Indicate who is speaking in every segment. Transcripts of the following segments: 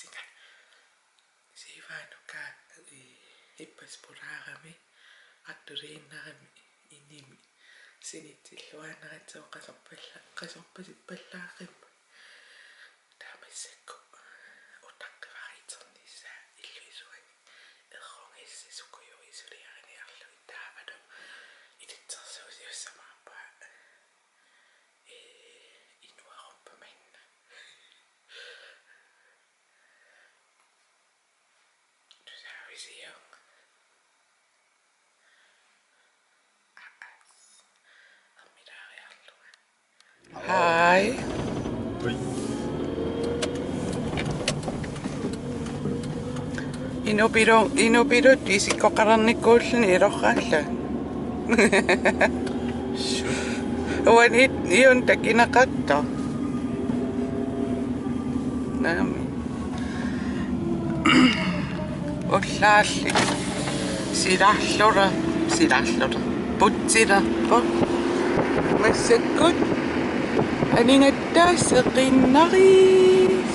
Speaker 1: singa sivanuka ippaspuraarami atturiinnarami inimi sinitsilluanaratso qasorpasippallaarimma taamassakku uttaqqivaritornissa illuisuani errongissi sukuyuisuliariniarlui taavadu ititsersuusiussamaappa inuaruppamanna tusaavisio Hi.
Speaker 2: Oui.
Speaker 1: Inupiro tisikkoqarannikkuulluni ilorraalla. Uan iun takinaqatto. Naami. Ullaalli. Silallura. Putsirappo. Massakkut. Aningattaa seqinnaris.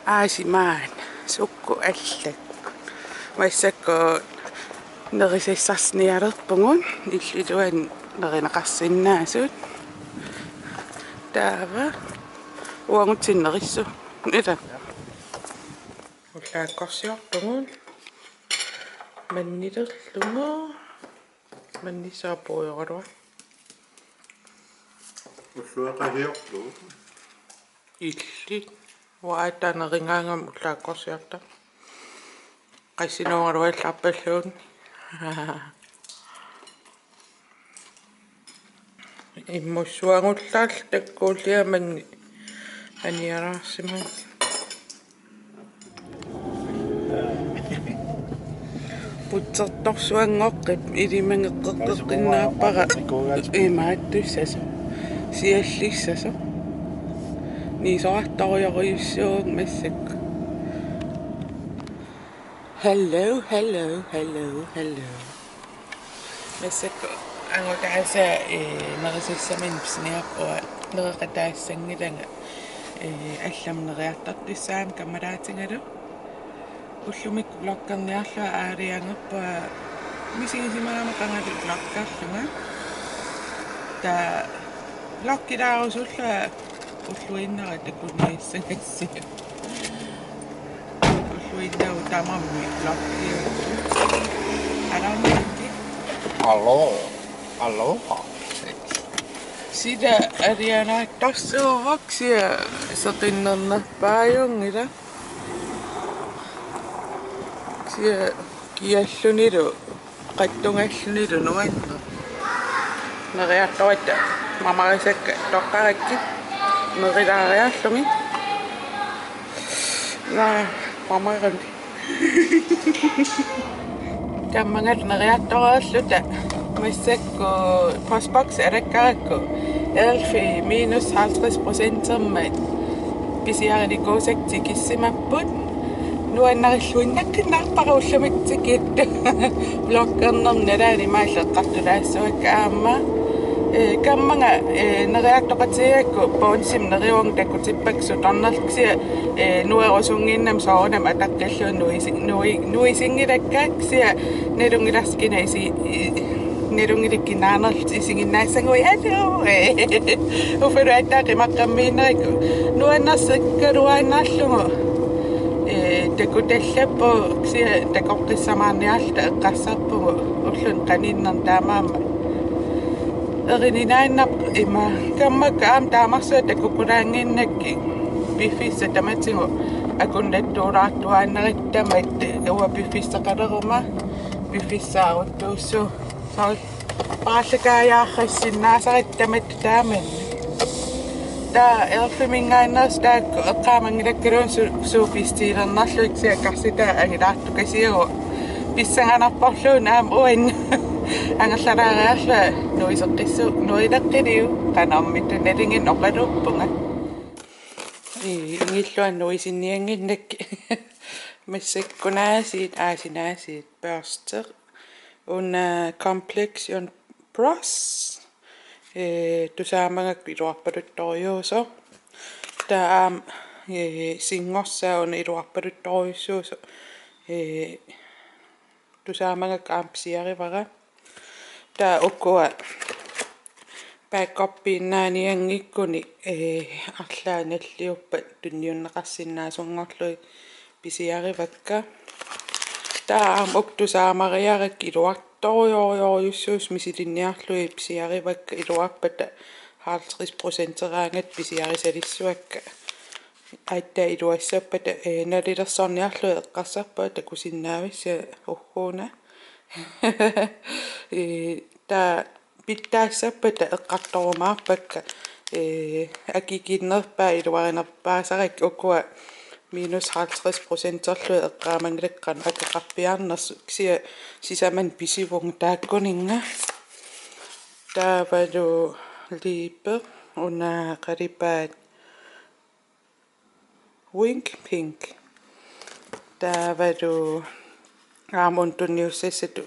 Speaker 1: Aasimaan sukku allakku. Massakku nerisissarnialerpungun illuan nerinaqarsinnaasut. Taava uangutsinnerissu. Ita. Ullaakkorsiorpungun. Mannilerlunga. Mannisaapuuyorua.
Speaker 2: Ulluaqaliorlu.
Speaker 1: Illi. Waataaneringaangam ullaakkorsiorta. Qassinuungaluallapalluun. Immussuangullaal takkuulliamanni aniaraarsiman. Putsertorsuangoqqip ilimangeqqeqqinnaappaqa imaattussasu siallissasu niisoartorioruyussuug massakku. Hello. Massakku angutaasa nerisissamin psniappua nereqataassangilanga алламнериартартуссаам камалаатингалу уллумик локкерниарла аалиангерпа мисигисимаама кангалу локкарлунга та локкилаарусулла уллуиннера такуннииссагасси уллуиннау тамамми локкиу аламмикки
Speaker 2: Алло.
Speaker 1: Sida Ariana tassuuvaksia satinnernerpaajungila sia kiallunilu qattungallunilu nuanna neriartoita mamarisakka toqqarakki nerilaariallumi na mamarandi tammangal neriartoraalluta massakku postbox erakkarakku elfi minus 50% pisiarinikoosakti kissimapput nuannarillunnakkinaarparuullamiktikit blokkernernaalaani maalleqqartulaassuakkaamma kammanga neriartoqatiakku poonsim neriuang takkutippaksu tornerlksia nuerusunginnam soornam ataqqalluun nuisingilakkaaksia nalungilarskina isi nerungilikkinaanert isinginnaasangui allo ufaluattaaqi maqqammiinnerikku nuannarsikkaluaannaallungu takutallappu ksia takoqqissamaarniaalta eqqarsarpugu ullun qaninner taamaamma erininaannaq ima kammakka aam taamarsua takkukulaanginnakki biffissa tamatingu akunnattuulaartuaannerittamat uwa biffisseqaleruma biffissaaruttuussu paallakaajaarrissinnaasarittamat taaman taa elfimingaannas taakku eqqaamangilakkaluun suupistiilernerluik siakkarsitaa angilaartukasiagu pissanganarporluun aam uan angerlalaariarla nuiseqqissu nuileqqiliu qanarmittu nalingin oqaluppunga ingilluan nuisinnianginnakki massakkunaasiit aasinaasiit børster una complexion bros Tusaamangak iluarpaluttoriuuso. Taa singorsaun iluarpaluttoriussuuso. Tusaamangak pisiarivara. Taa ukkua backuppiinnaaniangikkuni арлаанalliuppat tunniunneqarsinnaasungorlui pisiarivakka. Taa uktusaamariarak iluartoriorioriussuus misilinniarlui pisiarivakka iluarpata 50% pisiarisalissuakka. Aittaa iluassapata nalillersorniarlui eqqarsarpaa takusinnaavissa urruuna. Taa pittaassapata eqqartorumaarpakka akikinnerpaa iluarinerpaasarik ukua -50% eqqaamangiliqqan akeqarpiarnersu ksia sisaman pisivung taakkuninga taavalu liipe una qalipaat wink pink taavalu aamun tunniussissatu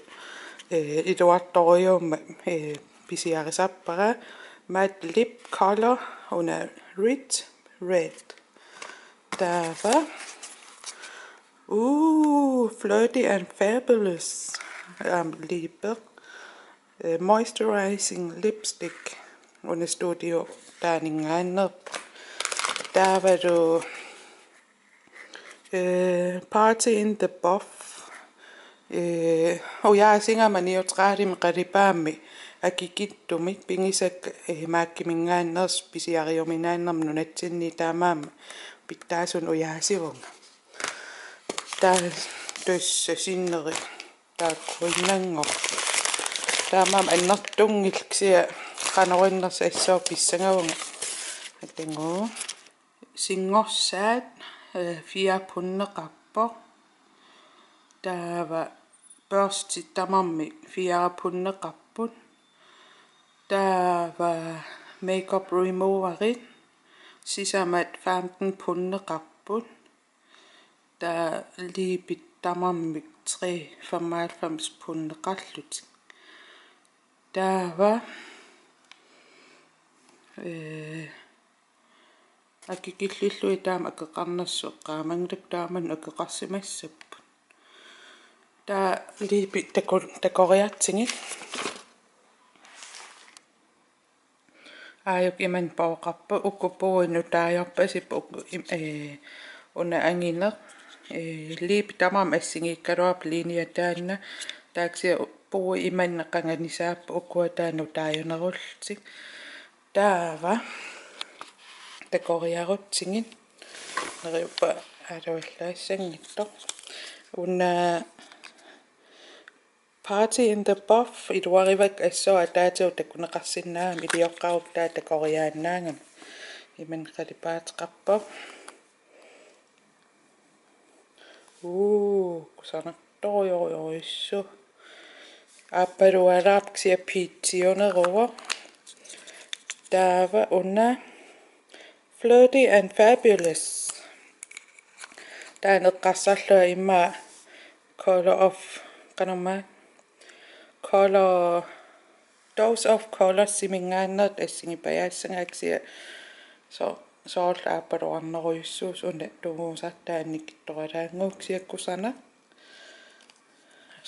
Speaker 1: iluartoriumma pisiarisarpara matte lip color una red taava flirty and fabulous liipe moisturizing lipstick una studio taaningaannerpa taavalu party in the buff ujaasinga neutraalim qalipaammi akikittumik pingisak maakkimingaanners pisiariuminaannerm nunatsinni taamaamma pittaasun ujaasivunga taa tussa sinneri taakkuinnangor taamaam annertungilksia qanorinners pissangavunga atangu singorsaat 4 punneqarpo taava børstit tamarmi 4 punneqarput taava makeup removerit sisamat 15 punneqarput taa liipit tamarmi 95 punneqarlut taava akikillillui taama akeqarnersu eqqaamanglik taaman akeqarsimassappu taa liipit takoriartingit aayuk iman pooqarpa ukkupuinu taajorpasippu una anginer liipit tamam assingiikkaluarp linia taanna taaksia puu imanneqanganisaappu ukkua taanu taajunerultik taava takoriaruttingit neriuppa aluallaassangittor una party in the buff iluarivak assua taatiu takuneqarsinnaam ilioqqaruk taa takoriaannaangam iman qalipaateqarpa kusarnertorioriurissu appalualaarpksia piitsiuneruva taava una flirty and fabulous taaneqqarsarlua imma color of qanerma color dose of color simingaannert assingipajaassangaksia soorla appaluarneruyussuus una tumuusartaannikittoralaanguuksiakkusarna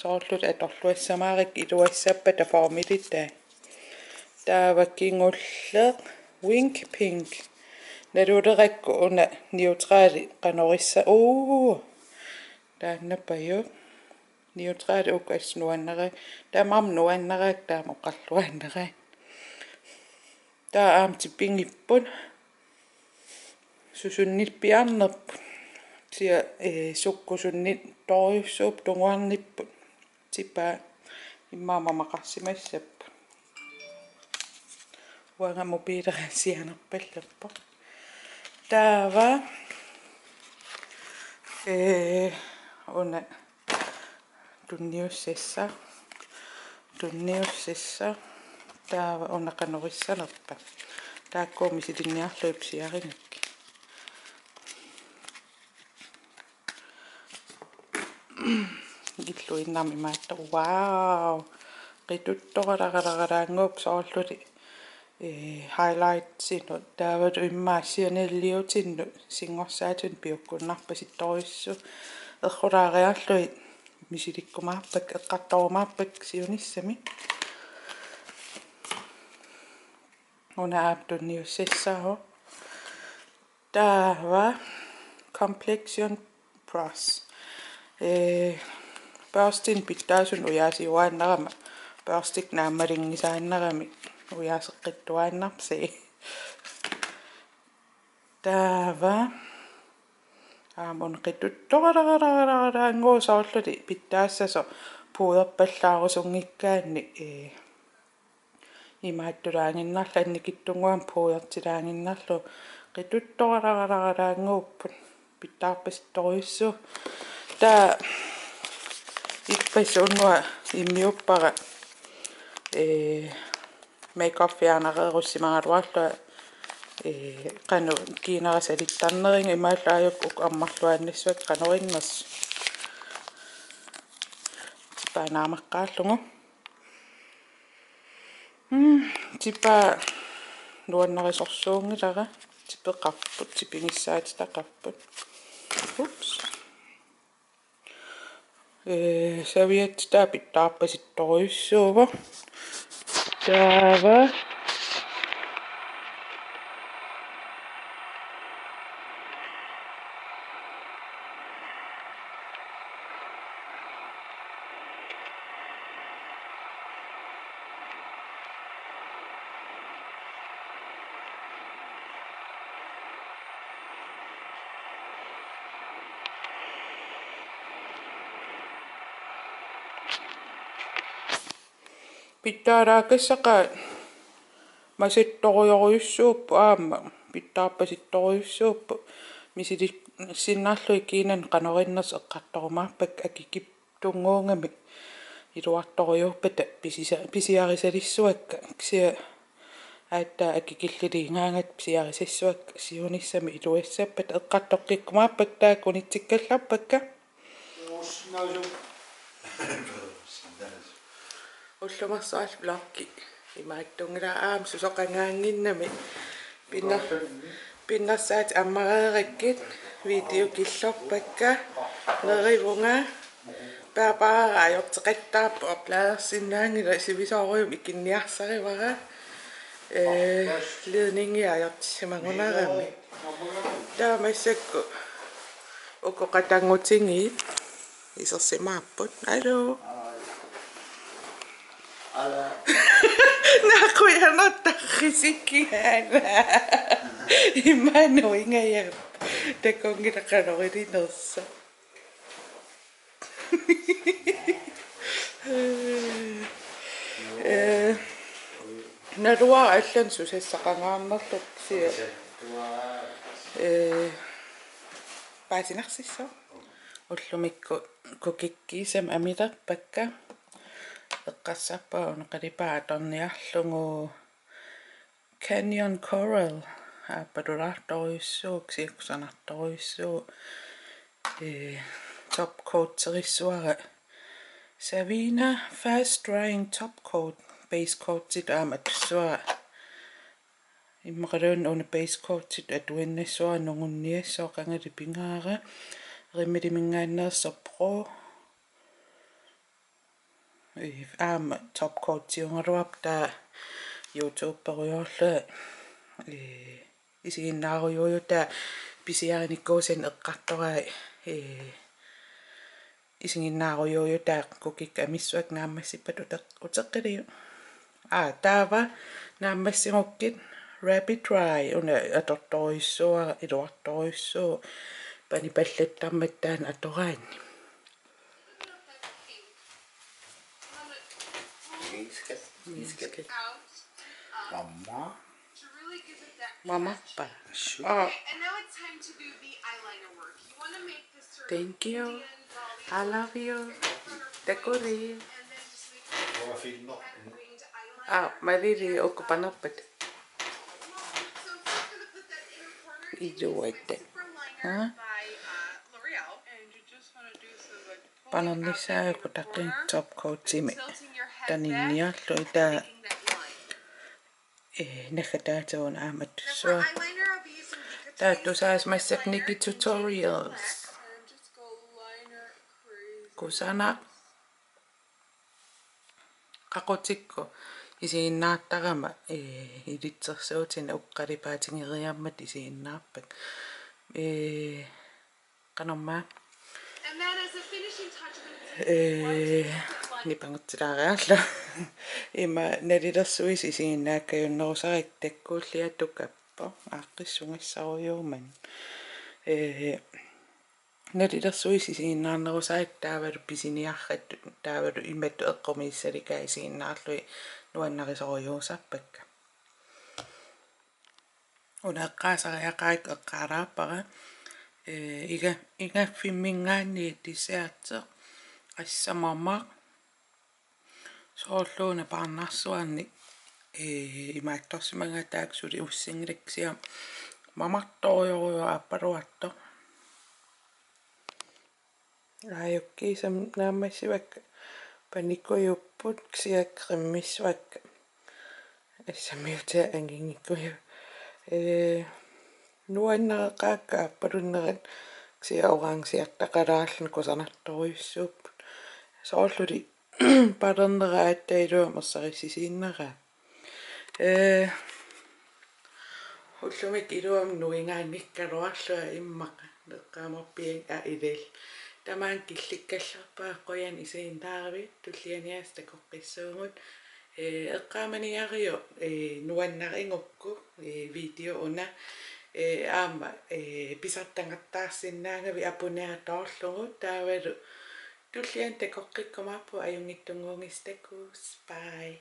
Speaker 1: soorlut atorluassamaarik iluassappa taformilitaa taava kingulleq wink pink nalulerakku una neutraali qanorissa taannapaju neutraali ukasnuannera taamam nuannerak taamoqqarluannera taa aamtipingipput susunnippiarnerp sia sukkusunnit toriussuup tunguarnipput tipaa immaama maqarsimassappu wanga mobiilerasianerpallappa taava una tunniussissa taava una qanorissanerpa taakkuumisilinniarlui pisiaringakki illuinnarmi maatta wow qituttoralaaqalaaqalaanguup soorluli highlightsinut taavatu immaasianilliutinnu singorsaatun piukkunnarpasittorissu erqulaariarluit misilikkumaarpak eqqartorumaarpak siunissami una aaptunniussissaahu taava complexion plus Børstin pittaasun ujaasiuaannarama børstik naammalingisaannarami ujaseqqittuaannarsi taava aamun qituttoqalaqalaqalaqalanguusaaulluti pittaassaso puuderpallaarusunngikkaanni imaattulaanginnarlanni kittunguam puudertilaanginnarlu qituttoqalaqalaqalanguupput pittaarpasittoruissu taa ipпасуунуа иммиуппара makeup фианереерусsimagaluarlua qanu kiinerasalittarneringa imaallaajukku аммарлуааннассуат qanurinngers паанаамаққааллугу типа нуаннерисорсуунгилара типеқарпут типингиссаатитақарпут упс serviet taapittarpasittoruissuuva taava pittaaraakassaqa masittorioruyussuuppu aamma pittaarpasittoriussuuppu misili sinnarlui kiinan qanorinners eqqartorumaarpak akikiptunguungami iluartoriurpata pisiarisalissuakka ksia aattaa akikilliliingaangat pisiarisassuakka siunissami iluassappat eqqartoqqikkumaarpak taakunitsikkallarpakka уллумарсаал блокки имааттунгилаа сусоқангаангиннами пиннерсаат аммареераккит видео киллорпакка неривунга папаараайортеқаттааппу аплаерсиннаангила сивисоориум икинниарсаривара лиднингиаajortissamagунарами таамассакку укоқатангутингиит исерсимааппут алло nakuyanottarrisikkiaana immanuingayap takongilaqalorinersa narua allan susassaqangaarnerluk sia paasinarsissa ullumikku kukikkiisam amilerpakka eqqassappa unaqalipaatorniarlugu Canyon Coral aappalulartoruissuuk siakkusanartoruissuu top coat serissuara Savina fast drying top coat base coat sit aamatsuara immaqiluun una base coat sit atuinnissuara nungunniassoo qangalipingaara rimmidimingaanneerso pro top coat siungaluap taa YouTube peruyorlu isiginnaarujuuju taa pisiarinikkuusan eqqartorai isiginnaarujuuju taa kukik amissuak naammassippat uteqqiliu taava naammassirukkit rapid dry una atortoruissuara iluartoruissuu panipallattarmattaan atoraanni Mama. Oh.
Speaker 3: And now it's time to do the eyeliner work. You want to make this sort
Speaker 1: Thank you. I love you. Dekori.
Speaker 3: and then just make winged eyeliner.
Speaker 1: Ah, Mariri okupanappat.
Speaker 3: So I'm just going to put that inner corner.
Speaker 1: Ijo waite.
Speaker 3: Huh? By L'Oreal. And you just want to do so like
Speaker 1: Panonnissa kutakin top coat simi.
Speaker 3: tilting your head
Speaker 1: Taninnia loita
Speaker 3: making that line.
Speaker 1: nakataatuun aamat
Speaker 3: Then for
Speaker 1: sua
Speaker 3: eyeliner, I'll be using Vika
Speaker 1: taatu
Speaker 3: Today's
Speaker 1: saas
Speaker 3: Lip
Speaker 1: massak
Speaker 3: Liner
Speaker 1: niki
Speaker 3: in Jade
Speaker 1: tutorials
Speaker 3: Flex. And just go liner crazy.
Speaker 1: kusana qaqutikku isiinnaartarama ilitsersuutina uqqalipaatingeriarmat isiinnaarpak qanormaa
Speaker 3: And then as a finishing touch, I'm going to
Speaker 1: nipangutsilaarearlu ima nalilersuis isiinnaakajunnerusaritakkuulliatukappo aaqqissungassaruyuuman nalilersuis isiinnaarnerusarik taavalu pisiniarrat taavalu imattu eqqumissalikaa isiinnaarlui nuannarisoruyuusarpakka unaeqqaasariaqarik eqqaalaarpara igaffimmingaanni tissaatse qassamamaq soorluuna paarnarsuarni imaattorsimangataak suli ussinglaksiam mamartoriorua appaluarto ajukkiisam naammassivakka panikuyupput siakqimmissuakka assamiuta angingikkuyu nuannereqaakka appalunnerat siaoraangsiartaqalaarlun kusarnartoruyussuupput soorluli palernera attailuam erserissisiinneraa ullumik iluam nuingaannikkaluarlua immaqa neqqaamorpian ilil tamaan killikkallerpaa qoyan isiinnaarvit tullianias takoqqissuungut eqqaamaniario nuannaringukku video una aama pisartangattaarsinnaangavi apuneatorlugut taavalu tullian takoqqikkumaappu ajungittunguungistakkuus bye